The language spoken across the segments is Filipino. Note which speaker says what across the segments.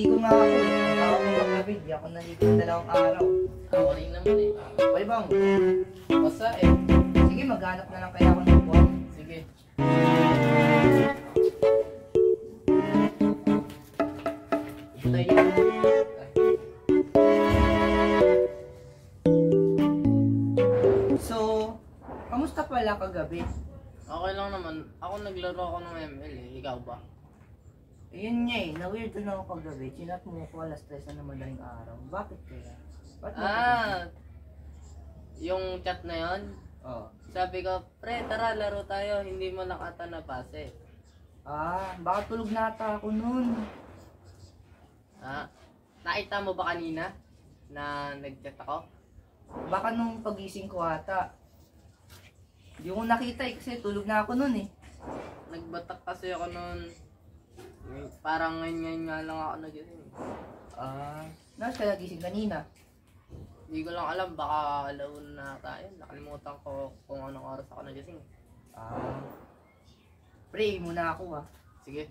Speaker 1: naliligo nga ako eh. Ako mo kagabi, di ako naligo ng 2 araw.
Speaker 2: Ako rin naman eh.
Speaker 1: Pwede bang?
Speaker 2: Basta eh.
Speaker 1: Sige, maghanap na lang kaya ako ng buwan.
Speaker 2: Sige.
Speaker 1: Tayo yun. So, kamusta pala kagabi?
Speaker 2: Okay lang naman. Ako naglaro ako ng ML eh. Ikaw ba?
Speaker 1: Ayun nga eh, na-weird na ako kagabi. Chinat mo ko alas 3 na madaling araw. Bakit kaya? Ba't mo
Speaker 2: Yung chat na yon.
Speaker 1: Oh.
Speaker 2: Sabi ko, pre, tara laro tayo. Hindi mo nakata na pase.
Speaker 1: Baka tulog na ata ako nun.
Speaker 2: Nakita mo ba kanina na nag-chat ako?
Speaker 1: Baka nung pagising ko ata. Hindi ko nakita eh, kasi tulog na ako nun eh.
Speaker 2: Nagbatak kasi ako noon. Parang ngayon nga lang ako nagising.
Speaker 1: Nasa ka nagising kanina?
Speaker 2: Hindi ko lang alam, baka alaun na tayo. Nakalimutan ko kung anong oras ako nagising.
Speaker 1: Pray muna ako ah.
Speaker 2: Sige.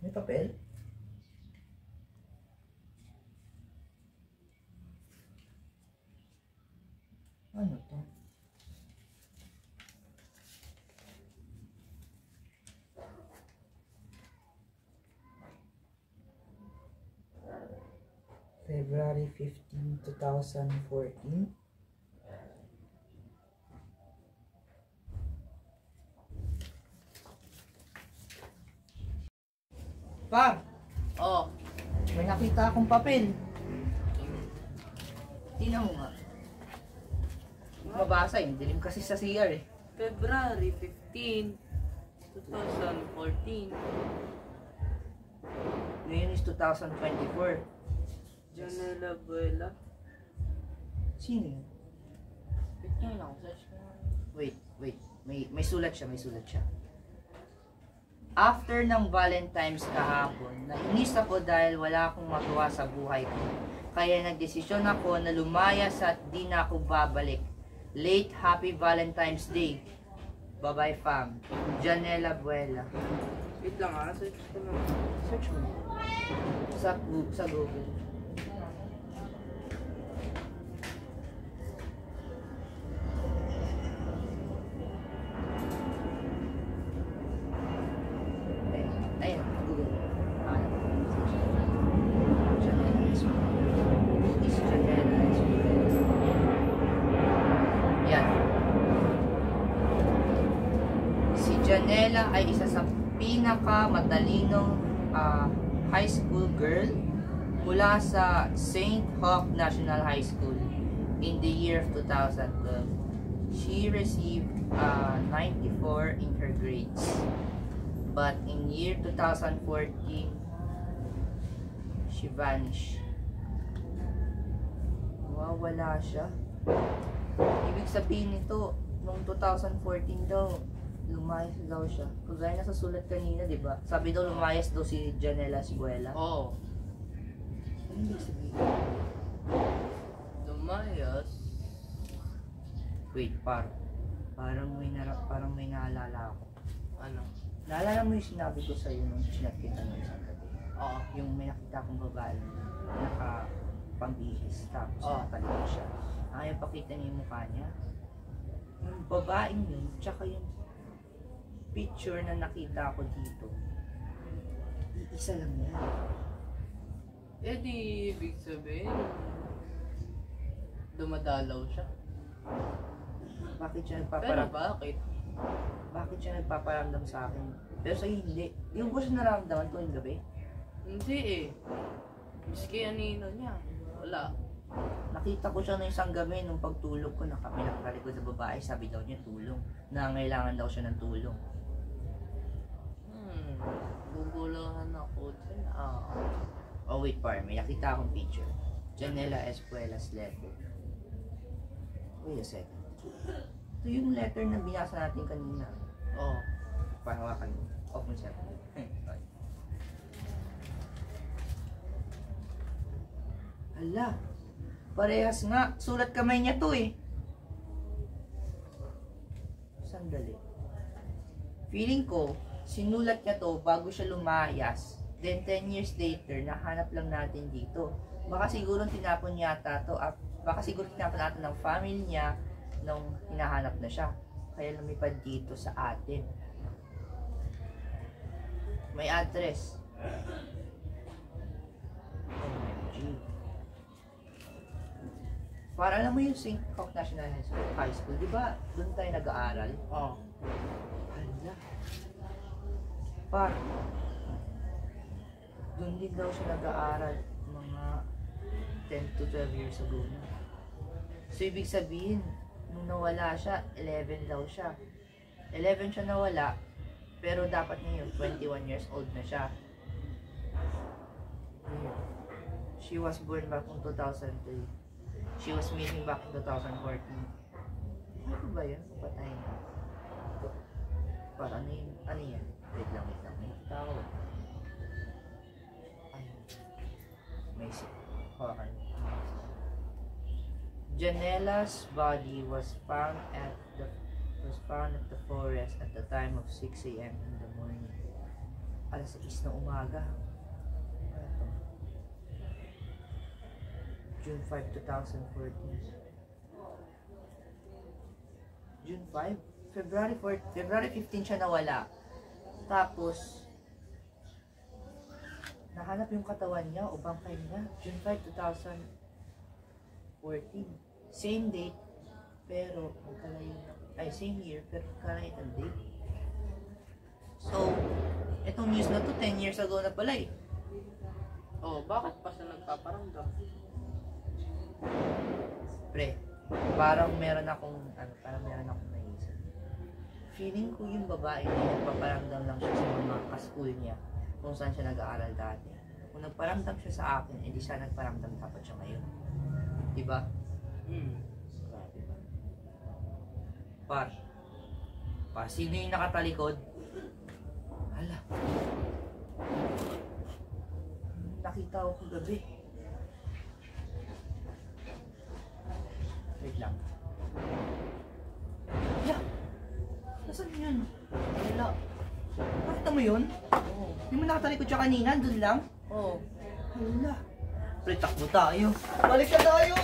Speaker 1: May papel? Ano to? February 15, 2014. Pa,
Speaker 2: Oh,
Speaker 1: may nakita akong papel. Tingnan mo nga. Mabasa yun, dilim kasi sa CR eh.
Speaker 2: February 15, 2014.
Speaker 1: Ngayon is 2024.
Speaker 2: Janela Buela.
Speaker 1: Sino yun?
Speaker 2: Wait nga lang, search ko nga.
Speaker 1: Wait. May sulat siya, After ng Valentine's kahapon, nainis ako dahil wala akong magawa sa buhay ko. Kaya nagdesisyon ako na lumayas at di na ako babalik. Late Happy Valentine's Day. Bye-bye fam. Janela Buela.
Speaker 2: Wait lang search ko lang.
Speaker 1: Search mo. Sa Google. Ayun, Google. Yan. Si Janela ay isa sa pinaka-matalinong high school girl mula sa St. Hawk National High School in the year of 2012. She received 94 in her grades. But in year 2014, she vanished. Wala siya. Ibig sabihin nito, noong 2014 daw, lumayas daw siya. Kagaya na sa sulat kanina, di ba? Sabi daw lumayas daw si Janela Escuela.
Speaker 2: Oo.
Speaker 1: Ano ibig sabihin?
Speaker 2: Lumayas.
Speaker 1: Wait, parang may naalala ako.
Speaker 2: Ano?
Speaker 1: Naalala mo yung sinabi ko sa'yo nung chinat kita nung isang gabi?
Speaker 2: Oo.
Speaker 1: Yung may nakita akong babae naka-pambihis tapos nakalikot siya. Ayaw pakita niya yung mukha niya. Yung babaeng yun, tsaka yung picture na nakita ko dito, isa lang yan.
Speaker 2: Eh di, ibig sabihin, dumadalaw siya.
Speaker 1: Bakit siya
Speaker 2: Pero
Speaker 1: nagpaparamdam?
Speaker 2: bakit?
Speaker 1: Bakit siya nagpaparamdam sa akin? Pero sa'yo hindi. Yung ko siya nararamdaman ko yung gabi.
Speaker 2: Hindi eh. Miski anino niya. Wala.
Speaker 1: Nakita ko siya ng isang gabi nung pagtulog ko, nakapilakalikod sa babae, sabi daw niya tulong. Nangangailangan daw siya ng tulong.
Speaker 2: Guguluhan ako dyan.
Speaker 1: Oh wait, may nakita akong picture. Janela Escuela's letter. Wait a second. Ito yung letter na binasa natin kanina.
Speaker 2: Oo.
Speaker 1: Hala. Parehas nga. Sulat kamay niya to eh. Sandali. Feeling ko, sinulat niya to bago siya lumayas. Then 10 years later, nahanap lang natin dito. Baka siguro tinapon yata to. Baka siguro tinapon natin ng family niya nung hinahanap na siya. Kaya lumipad dito sa atin. May address. OMG. Para alam mo yung St. Roque National High School, di ba doon tayo nag-aaral?
Speaker 2: Oo.
Speaker 1: Hala. Par, doon din daw siya nag-aaral mga 10 to 12 years ago na. So, ibig sabihin, nung nawala siya, 11 daw siya. 11 siya nawala, pero dapat ngayon, 21 years old na siya. She was born back in 2003. She was missing back in 2014. Ano ba yun? Patay na. Para ano yun? Ano yan? Wait lang. May tao. Ayun. May okay. Janela's body was found at the forest at the time of 6 a.m. in the morning. Alas 6 na umaga. June 5, 2014. June 5? February 15 siya nawala. Tapos, nahanap yung katawan niya o bangkay niya. June 5, 2014. Same date, pero magkalayo na. Ay, same year, pero magkalayo ang date. So, itong news na to, 10 years ago na pala eh.
Speaker 2: Oh, bakit pa siya nagpaparamdam?
Speaker 1: Pre, parang meron akong naisip. Feeling ko yung babae na nagpaparamdam lang siya sa mga ka-school niya kung saan siya nag-aaral dati. Kung nagparamdam siya sa akin, edi siya nagparamdam dapat siya ngayon. Diba? Grabe ba? Par, sino yung nakatalikod? Hala. Nakita ko kagabi. Wait lang. Yeah. Nasaan yun? Wala. Nakita mo yun?
Speaker 2: Oo.
Speaker 1: Hindi mo nakatalikod siya kanina? Doon lang?
Speaker 2: Oo.
Speaker 1: Hala. Pre, takbo tayo. Balik na tayo!